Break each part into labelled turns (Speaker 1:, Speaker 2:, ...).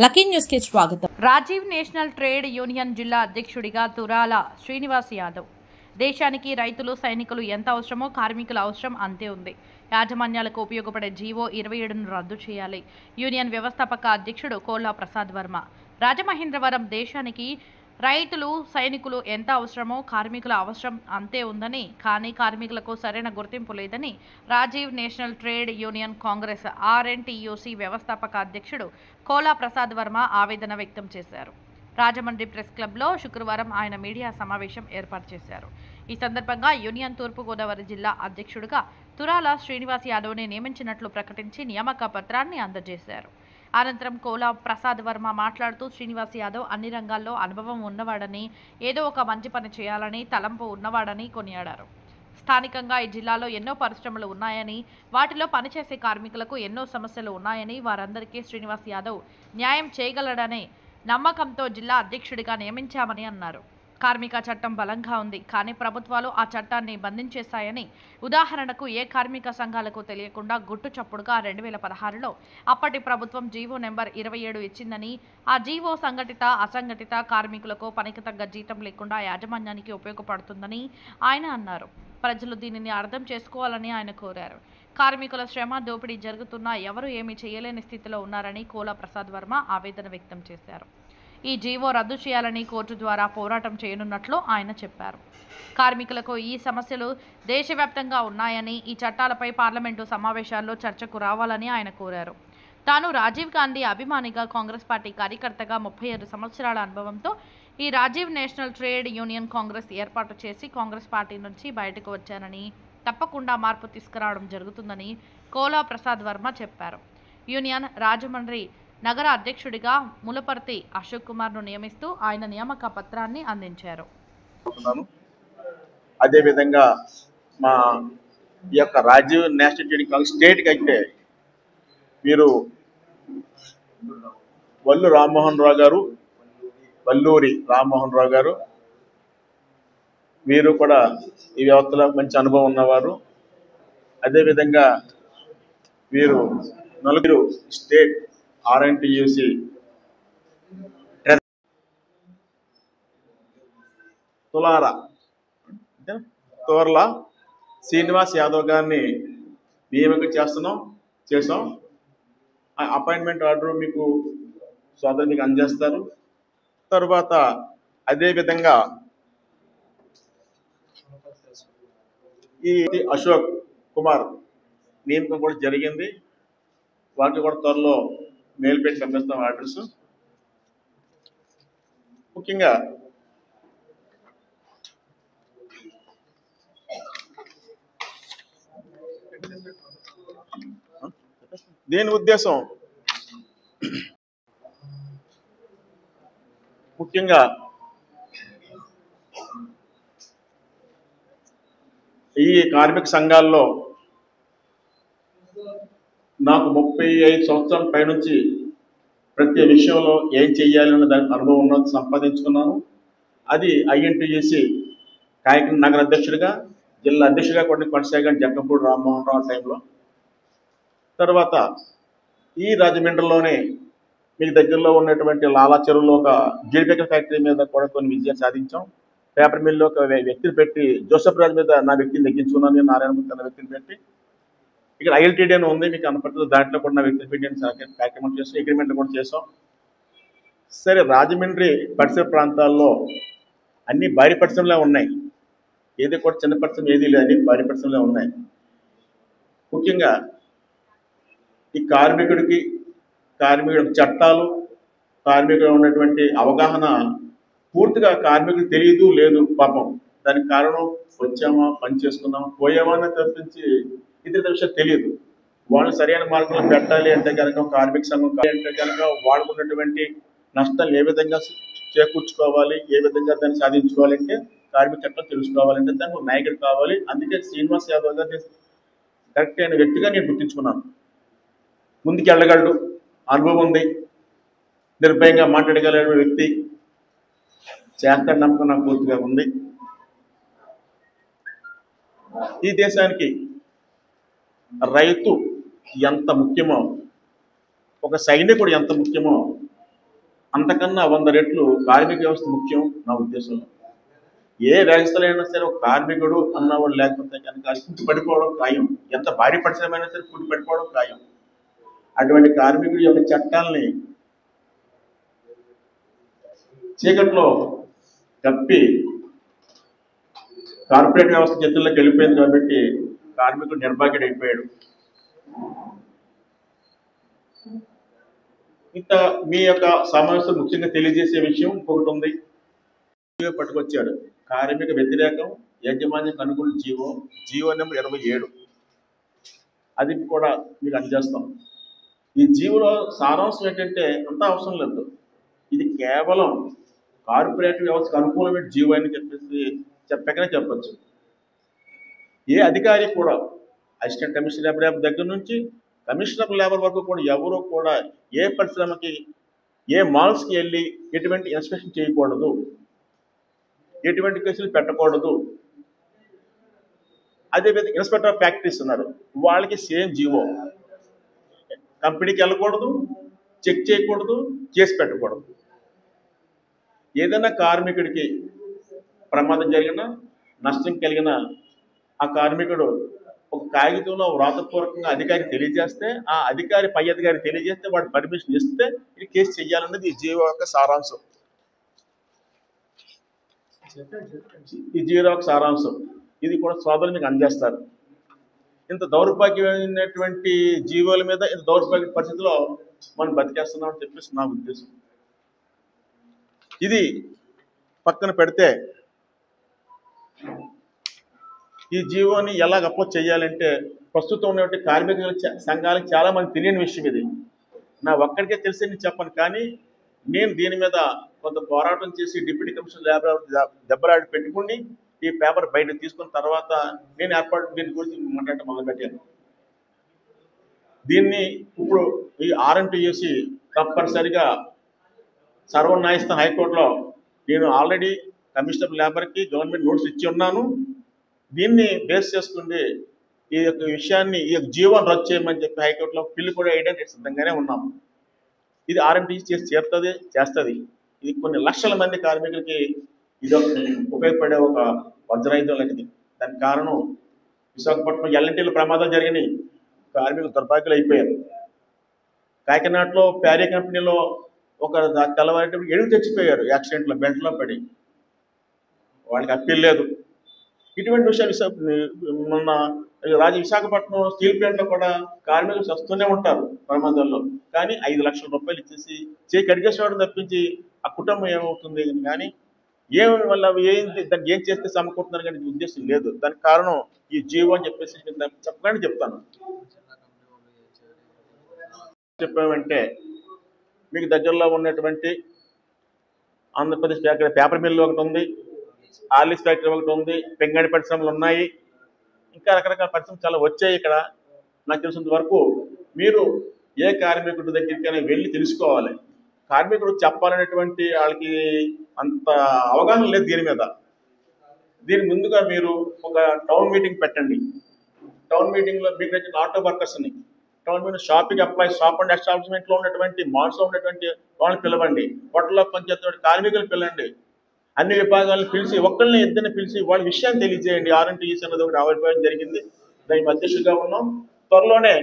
Speaker 1: Lucky news కి స్వాగతం.
Speaker 2: Rajiv National Trade union జిల్లా అధ్యక్షుడిగా తురాల శ్రీనివాస్ యాదవ్. దేశానికి రైతులు సైనికులు ఎంత అవసరమో కార్మికుల అవసరం అంతే ఉంది. యాజమాన్యాలకు ఉపయోగపడే జీవో 27ను రద్దు చేయాలి. యూనియన్ వ్యవస్థాపక అధ్యక్షుడు కోలా ప్రసాద్ వర్మ. రాజమహేంద్రవరం దేశానికి రైతులు సైనికులు ఎంత అవసరమో కార్మికుల అవసరం అంతే ఉందని, కానీ కార్మికులకు సరైన గుర్తింపు లేదని Rajiv National Trade Union Congress RNTUC వ్యవస్థాపక అధ్యక్షుడు కోలా ప్రసాద్ వర్మ ఆవేదన వ్యక్తం చేశారు. రాజమండ్రి ప్రెస్ క్లబ్లో శుక్రవారం ఆయన మీడియా సమావేశం ఏర్పాటు చేశారు. ఈ సందర్భంగా యూనియన్ తూర్పుగోదావరి జిల్లా అధ్యక్షుడిగా తురాల శ్రీనివాస్ యాదవ్ని నియమించినట్లు ప్రకటించి నియామక పత్రాన్ని అందజేశారు. అనంతరం కోలా ప్రసాద్ వర్మ మాట్లాడుతూ శ్రీనివాస్ యాదవ్ అన్ని రంగాల్లో అనుభవం ఉన్నవాడని, ఏదో ఒక మంచి పని చేయాలని తలంపు ఉన్నవాడని కొనియాడారు. స్థానికంగా ఈ జిల్లాలో ఎన్నో పరిశ్రమలు ఉన్నాయని, వాటిలో పనిచేసే కార్మికులకు ఎన్నో సమస్యలు ఉన్నాయని, వారందరికీ శ్రీనివాస్ యాదవ్ న్యాయం చేయగలడనే నమ్మకంతో జిల్లా అధ్యక్షుడిగా నియమించామని అన్నారు. కార్మిక చట్టం బలంగా ఉంది, కానీ ప్రభుత్వాలు ఆ చట్టాన్ని బంధించేశాయని, ఉదాహరణకు ఏ కార్మిక సంఘాలకు తెలియకుండా గుట్టు చప్పుడుగా 2016లో అప్పటి ప్రభుత్వం జీవో నెంబర్ 27 ఇచ్చిందని, ఆ జీవో సంఘటిత అసంఘటిత కార్మికులకు పనికి తగ్గ జీతం లేకుండా యాజమాన్యానికి ఉపయోగపడుతుందని ఆయన అన్నారు. ప్రజలు దీనిని అర్థం చేసుకోవాలని ఆయన కోరారు. కార్మికుల శ్రమ దోపిడీ జరుగుతున్నా ఎవరూ ఏమీ చేయలేని స్థితిలో ఉన్నారని కోలా ప్రసాద్ వర్మ ఆవేదన వ్యక్తం చేశారు. ఈ జీవో రద్దు చేయాలని కోర్టు ద్వారా పోరాటం చేయనున్నట్లు ఆయన చెప్పారు. కార్మికులకు ఈ సమస్యలు దేశవ్యాప్తంగా ఉన్నాయని, ఈ చట్టాలపై పార్లమెంటు సమావేశాల్లో చర్చకు రావాలని ఆయన కోరారు. తాను రాజీవ్ గాంధీ అభిమానిగా, కాంగ్రెస్ పార్టీ కార్యకర్తగా 35 సంవత్సరాల అనుభవంతో ఈ Rajiv National Trade Union Congress ఏర్పాటు చేసి కాంగ్రెస్ పార్టీ నుంచి బయటకు వచ్చానని, తప్పకుండా మార్పు తీసుకురావడం జరుగుతుందని కోలా ప్రసాద్ వర్మ చెప్పారు. యూనియన్ రాజమండ్రి నగర అధ్యక్షుడిగా ములపర్తి అశోక్ కుమార్ను నియమిస్తూ ఆయన నియామక పత్రాన్ని అందించారు.
Speaker 3: అదేవిధంగా మా ఈ యొక్క రాజీవ్ నేషనల్ ట్రేడ్ కాంగ్రెస్ స్టేట్కి అయితే మీరు వల్లూరి రామ్మోహన్ రావు గారు వీరు కూడా ఈ వ్యవస్థలో మంచి అనుభవం ఉన్నవారు. అదేవిధంగా వీరు నలుగురు స్టేట్ RNTUC తుర్ల శ్రీనివాస్ యాదవ్ గారిని నియామకం చేసాం. అపాయింట్మెంట్ ఆర్డర్ మీకు సోదరు మీకు అందజేస్తారు. తరువాత అదేవిధంగా ఈ అశోక్ కుమార్ నియామకం కూడా జరిగింది. వాటిని కూడా త్వరలో మెయిల్ పెట్టి పంపిస్తాం అడ్రస్. ముఖ్యంగా దీని ఉద్దేశం ముఖ్యంగా ఈ కార్మిక సంఘాల్లో నాకు 35 సంవత్సరాల పైనుంచి ప్రతి విషయంలో ఏం చెయ్యాలన్న దానికి అనుభవం ఉన్నది సంపాదించుకున్నాను. అది INTUC కాకినాడ నగర అధ్యక్షుడిగా, జిల్లా అధ్యక్షుడిగా కూడా కొనసాగాను జగ్గంపూడి రామ్మోహన్ రావు టైంలో. తర్వాత ఈ రాజమండ్రిలోనే మీకు దగ్గరలో ఉన్నటువంటి లాలా చెరువులో ఒక జీడిపేకర్ ఫ్యాక్టరీ మీద కూడా కొన్ని విజయాలు సాధించాం. పేపర్ మిల్లో ఒక వ్యక్తిని పెట్టి జోసెఫ్ రాజు మీద నా వ్యక్తిని నెగ్గించుకున్నాను. నారాయణమూర్తి అన్న వ్యక్తిని పెట్టి ఇక్కడ ILTD అని ఉంది మీకు కనపడుతుంది. దాంట్లో కూడా నా వ్యక్తిని పెట్టి కార్యక్రమం చేస్తాం, అగ్రిమెంట్లు కూడా చేసాం. సరే, రాజమండ్రి పరిసర ప్రాంతాల్లో అన్ని భారీ పరిశ్రమలే ఉన్నాయి. ఏది కూడా చిన్న పరిశ్రమ ఏది లేదు, అన్ని భారీ పరిశ్రమలే ఉన్నాయి. ముఖ్యంగా ఈ కార్మికుడి చట్టాలు, కార్మికుడు ఉన్నటువంటి అవగాహన పూర్తిగా కార్మికుడికి తెలియదు లేదు పాపం. దానికి కారణం వచ్చామా, పని చేసుకున్నామా, పోయామా అని తప్పించి ఇతర విషయం తెలియదు. వాళ్ళు సరైన మార్గంలో పెట్టాలి అంటే కనుక కార్మిక సంఘం అంటే కనుక వాళ్ళకున్నటువంటి నష్టాలు ఏ విధంగా చేకూర్చుకోవాలి, ఏ విధంగా దాన్ని సాధించుకోవాలంటే కార్మిక చట్టం తెలుసుకోవాలంటే దానికి నాయకుడు కావాలి. అందుకే శ్రీనివాస్ యాదవ్ గారిని కరెక్ట్ అయిన వ్యక్తిగా నేను గుర్తించుకున్నాను. ముందుకు వెళ్ళగలడు, అనుభవం ఉంది, నిర్భయంగా మాట్లాడగలిగిన వ్యక్తి, చేస్తాడు నమ్మకం నాకు పూర్తిగా ఉంది. ఈ దేశానికి రైతు ఎంత ముఖ్యమో, ఒక సైనికుడు ఎంత ముఖ్యమో అంతకన్నా 100 రెట్లు కార్మిక వ్యవస్థ ముఖ్యం నా ఉద్దేశంలో. ఏ వ్యవస్థలైనా సరే ఒక కార్మికుడు అన్నవాడు లేకపోతే కనుక అది పుట్టి పడిపోవడం ఖాయం. ఎంత భారీ పరిశ్రమైనా సరే పుట్టి పడిపోవడం ఖాయం. అటువంటి కార్మికుడి యొక్క చట్టాలని చీకట్లో కప్పి కార్పొరేట్ వ్యవస్థ చేతుల్లోకి వెళ్ళిపోయింది కాబట్టి కార్మికుడు నిర్భాగ్యుడు అయిపోయాడు. ఇంకా మీ యొక్క సమావేశం ముఖ్యంగా తెలియజేసే విషయం ఇంకొకటి ఉంది. పట్టుకొచ్చాడు కార్మిక వ్యతిరేకం యాజమాన్యం అనుకూల జీవో నెంబర్ 27. అది కూడా మీకు అందజేస్తాం. ఈ జీవోలో సారాంశం ఏంటంటే అంత అవసరం లేదు. ఇది కేవలం కార్పొరేట్ వ్యవస్థకు అనుకూలమైన జీవో అని చెప్పకనే చెప్పచ్చు. ఏ అధికారి కూడా అసిస్టెంట్ కమిషనర్ లేబర్ దగ్గర నుంచి కమిషనర్ లేబర్ వరకు కూడా ఎవరు కూడా ఏ పరిశ్రమకి ఏ మాల్స్కి వెళ్ళి ఎటువంటి ఇన్స్పెక్షన్ చేయకూడదు, ఎటువంటి కేసులు పెట్టకూడదు. అదేవిధంగా ఇన్స్పెక్టర్ ఆఫ్ ఫ్యాక్టరీస్ ఉన్నారు, వాళ్ళకి సేమ్ జీవో. కంపెనీకి వెళ్ళకూడదు, చెక్ చేయకూడదు, కేసు పెట్టకూడదు. ఏదైనా కార్మికుడికి ప్రమాదం జరిగినా నష్టం కలిగినా ఆ కార్మికుడు ఒక కాగితంలో వ్రాతపూర్వకంగా అధికారికి తెలియజేస్తే, ఆ అధికారి పై అధికారికి తెలియజేస్తే వాడు పర్మిషన్ ఇస్తే ఇది కేసు చెయ్యాలన్నది ఈ జీవో యొక్క సారాంశం. ఈ జీవో యొక్క సారాంశం ఇది కూడా సోదరులు మీకు అందజేస్తారు. ఇంత దౌర్భాగ్యమైనటువంటి జీవోల మీద ఇంత దౌర్భాగ్య పరిస్థితిలో మనం బతికేస్తున్నామని చెప్పేసి నా ఉద్దేశం. ఇది పక్కన పెడితే ఈ జీవోని ఎలా అపోజ్ చేయాలంటే ప్రస్తుతం ఉన్నటువంటి కార్మిక సంఘాలకు చాలా మంది తెలియని విషయం ఇది. నా ఒక్కడికే తెలిసి నేను చెప్పను, కానీ నేను దీని మీద కొంత పోరాటం చేసి డిప్యూటీ కమిషనర్ లేబర్ దెబ్బలాడి పెట్టుకుని ఈ పేపర్ బయట తీసుకున్న తర్వాత నేను దీని గురించి మాట్లాడటం మొదలుపెట్టాను. దీన్ని ఇప్పుడు ఈ ఆర్ఎంటీయూసీ తప్పనిసరిగా సర్వన్యాయస్థానం హైకోర్టులో నేను ఆల్రెడీ కమిషనర్ లేబర్కి గవర్నమెంట్ నోటీస్ ఇచ్చి ఉన్నాను. దీన్ని బేస్ చేసుకుంది ఈ యొక్క విషయాన్ని ఈ యొక్క జీవోని రద్దు చేయమని చెప్పి హైకోర్టులో పిల్లి కూడా వేయడానికి సిద్ధంగానే ఉన్నాము. ఇది ఆర్ఎంటీసీ చేస్తుంది. ఇది కొన్ని లక్షల మంది కార్మికులకి ఇది ఉపయోగపడే ఒక వజ్రాయుధం లాంటిది. దానికి కారణం విశాఖపట్నం ఎల్ఎన్టీలో ప్రమాదాలు జరిగినాయి, కార్మికులు దుర్భాగ్యులు అయిపోయారు. కాకినాడలో ప్యారీ కంపెనీలో ఒక తెల్లవారి 7 తెచ్చిపోయారు యాక్సిడెంట్లో, బెల్ట్లో పడి. వాళ్ళకి అప్పీల్ లేదు. ఇటువంటి విషయాలు మొన్న విశాఖపట్నం స్టీల్ ప్లాంట్లో కూడా కార్మికులు వస్తూనే ఉంటారు ప్రమాదాల్లో, కానీ 5 లక్షల రూపాయలు ఇచ్చేసి చేయి కడిగేసేవాడు తప్పించి ఆ కుటుంబం ఏమవుతుంది కానీ వల్ల దాన్ని ఏం చేస్తే సమకూరుతున్నారు కానీ ఉద్దేశం లేదు. దానికి కారణం ఈ జీవో అని చెప్పేసి చెప్పగానే చెప్తాను. చెప్పామంటే మీకు దగ్గరలో ఉన్నటువంటి ఆంధ్రప్రదేశ్ పేపర్ మిల్లు ఒకటి ఉంది, ఆర్లిస్ ఫ్యాక్టరీ ఒకటి ఉంది, పెంగాడి పరిశ్రమలు ఉన్నాయి, ఇంకా రకరకాల పరిశ్రమలు చాలా వచ్చాయి. ఇక్కడ నాకు తెలిసినంత వరకు మీరు ఏ కార్మికుడి దగ్గరికైనా వెళ్ళి తెలుసుకోవాలి. కార్మికుడు చెప్పాలనేటువంటి వాళ్ళకి అంత అవగాహన లేదు దీని మీద. దీని ముందుగా మీరు ఒక టౌన్ మీటింగ్ పెట్టండి. టౌన్ మీటింగ్లో మీకు నచ్చిన ఆటో వర్కర్స్ని, టౌన్ మీద షాపింగ్ ఎంప్లాయీస్, షాప్ అండ్ ఎస్టాబ్లిష్మెంట్లో ఉన్నటువంటి మాల్స్లో ఉన్నటువంటి వాళ్ళని పిలవండి, హోటల్లో పనిచేస్తున్న కార్మికులు పిలవండి, అన్ని విభాగాలను పిలిచి ఒక్కరిని ఇద్దరిని పిలిచి వాళ్ళ విషయాన్ని తెలియజేయండి. ఆర్ఎంటీయూసీ అన్నది ఒకటి ఆవిర్భావం జరిగింది, దానికి అధ్యక్షుడిగా ఉన్నాం. త్వరలోనే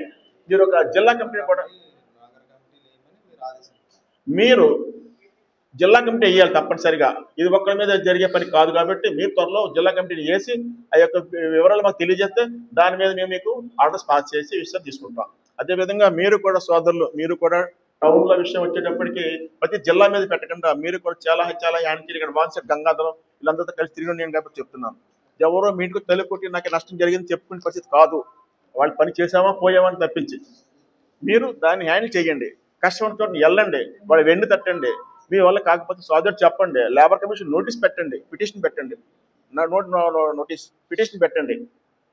Speaker 3: మీరు ఒక జిల్లా కమిటీ కూడా మీరు జిల్లా కమిటీ వేయాలి తప్పనిసరిగా. ఇది ఒక్కరి మీద జరిగే పని కాదు కాబట్టి మీరు త్వరలో జిల్లా కమిటీని వేసి ఆ యొక్క వివరాలు మాకు తెలియజేస్తే దాని మీద మేము మీకు ఆర్డర్స్ పాస్ చేసి విషయం తీసుకుంటాం. అదేవిధంగా మీరు కూడా సోదరులు, మీరు కూడా టౌన్లో విషయం వచ్చేటప్పటికి ప్రతి జిల్లా మీద పెట్టకుండా మీరు కూడా చాలా చాలా యానికి ఇక్కడ వాన్సెట్ గంగాధరం వీళ్ళందరితో కలిసి తిరిగి నేను కాబట్టి చెప్తున్నాను. ఎవరో మీ ఇంటికి తల్లికొట్టి నాకు నష్టం జరిగింది చెప్పుకునే పరిస్థితి కాదు. వాళ్ళు పని చేసామా పోయామని తప్పించి మీరు దాన్ని హ్యాండిల్ చేయండి. కస్టమర్ తోటి వెళ్ళండి, వాళ్ళు వెండి తట్టండి, మీ వల్ల కాకపోతే సోదరు చెప్పండి, లేబర్ కమిషన్ నోటీస్ పెట్టండి, పిటిషన్ పెట్టండి, పిటిషన్ పెట్టండి.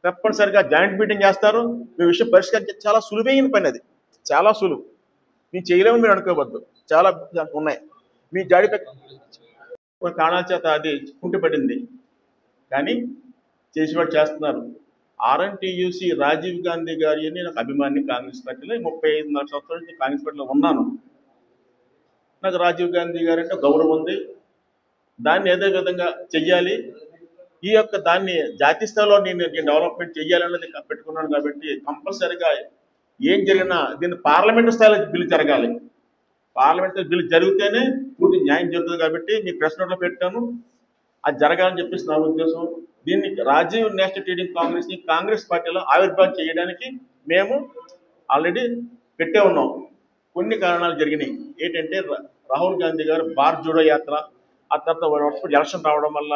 Speaker 3: తప్పనిసరిగా జాయింట్ మీటింగ్ చేస్తారు. మీ విషయం పరిష్కరించే చాలా సులువైన పని, అది చాలా సులువు. మేము చేయలేమని మీరు అనుకోవద్దు, చాలా ఉన్నాయి. మీ జాడి కారణాల చేత అది కుంటుపడింది, కానీ చేసేవాడు చేస్తున్నారు. ఆర్ఎన్టీయూసీ రాజీవ్ గాంధీ గారి అని నాకు అభిమాని కాంగ్రెస్ పార్టీలో 35 సంవత్సరాల నుంచి కాంగ్రెస్ పార్టీలో ఉన్నాను. నాకు రాజీవ్ గాంధీ గారంటే గౌరవం ఉంది. దాన్ని ఏదో విధంగా చెయ్యాలి. ఈ యొక్క దాన్ని జాతీయ స్థాయిలో నేను డెవలప్మెంట్ చెయ్యాలన్నది పెట్టుకున్నాను కాబట్టి కంపల్సరీగా ఏం జరిగినా దీన్ని పార్లమెంటు స్థాయిలో బిల్లు జరగాలి. పార్లమెంటు బిల్లు జరిగితేనే పూర్తి న్యాయం జరుగుతుంది కాబట్టి మీ ప్రెస్ నోట్లో పెట్టాను. అది జరగాలని చెప్పేసి నా ఉద్దేశం. దీన్ని రాజీవ్ నేషనల్ ట్రేడింగ్ కాంగ్రెస్ని కాంగ్రెస్ పార్టీలో ఆవిర్భావం చేయడానికి మేము ఆల్రెడీ పెట్టే ఉన్నాం. కొన్ని కారణాలు జరిగినాయి. ఏంటంటే రాహుల్ గాంధీ గారు భారత్ జోడో యాత్ర, ఆ తర్వాత ఎలక్షన్ రావడం వల్ల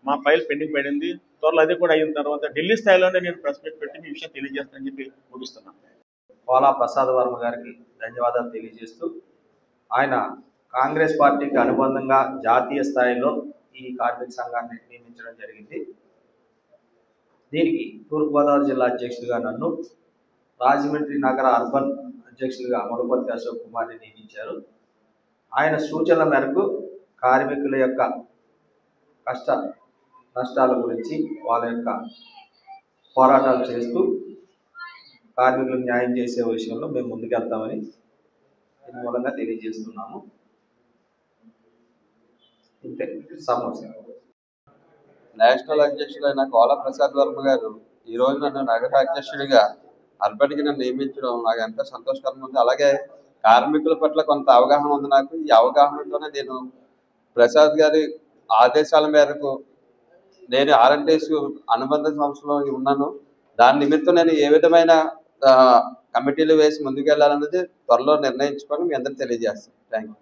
Speaker 3: మా ఫైల్ పెండింగ్ పడింది. త్వరలో అది కూడా అయిన తర్వాత ఢిల్లీ స్థాయిలోనే నేను ప్రెస్ మీట్ పెట్టి మీ విషయం తెలియజేస్తానని చెప్పి ముగిస్తున్నాను.
Speaker 1: పోలా ప్రసాద్ వర్మ గారికి ధన్యవాదాలు తెలియజేస్తూ, ఆయన కాంగ్రెస్ పార్టీకి అనుబంధంగా జాతీయ స్థాయిలో ఈ కార్మిక సంఘాన్ని నియమించడం జరిగింది. దీనికి తూర్పుగోదావరి జిల్లా అధ్యక్షుడిగా నన్ను, రాజమండ్రి నగర అర్బన్ అధ్యక్షుడిగా మరుపర్తి అశోక్ కుమార్ని నియమించారు. ఆయన సూచనల మేరకు కార్మికుల యొక్క కష్ట నష్టాల గురించి వాళ్ళ యొక్క పోరాటాలు చేస్తూ కార్మికులకు న్యాయం చేసే విషయంలో మేము ముందుకెళ్తామని దీని మూలంగా తెలియజేస్తున్నాము. ఇంతే సమస్య.
Speaker 4: నేషనల్ అధ్యక్షుడైన కోలా ప్రసాద్ వర్మ గారు ఈరోజు నన్ను నగర అధ్యక్షుడిగా అర్బన్కి నన్ను నియమించడం నాకు ఎంతో సంతోషకరంగా ఉంది. అలాగే కార్మికుల పట్ల కొంత అవగాహన ఉంది నాకు. ఈ అవగాహనతోనే నేను ప్రసాద్ గారి ఆదేశాల మేరకు నేను ఆర్ఎన్టీసీ అనుబంధ సంస్థలో ఉన్నాను. దాని నిమిత్తం నేను ఏ విధమైన కమిటీలు వేసి ముందుకు వెళ్ళాలన్నది త్వరలో నిర్ణయించుకొని మీ అందరికీ తెలియజేస్తాను. Thank you.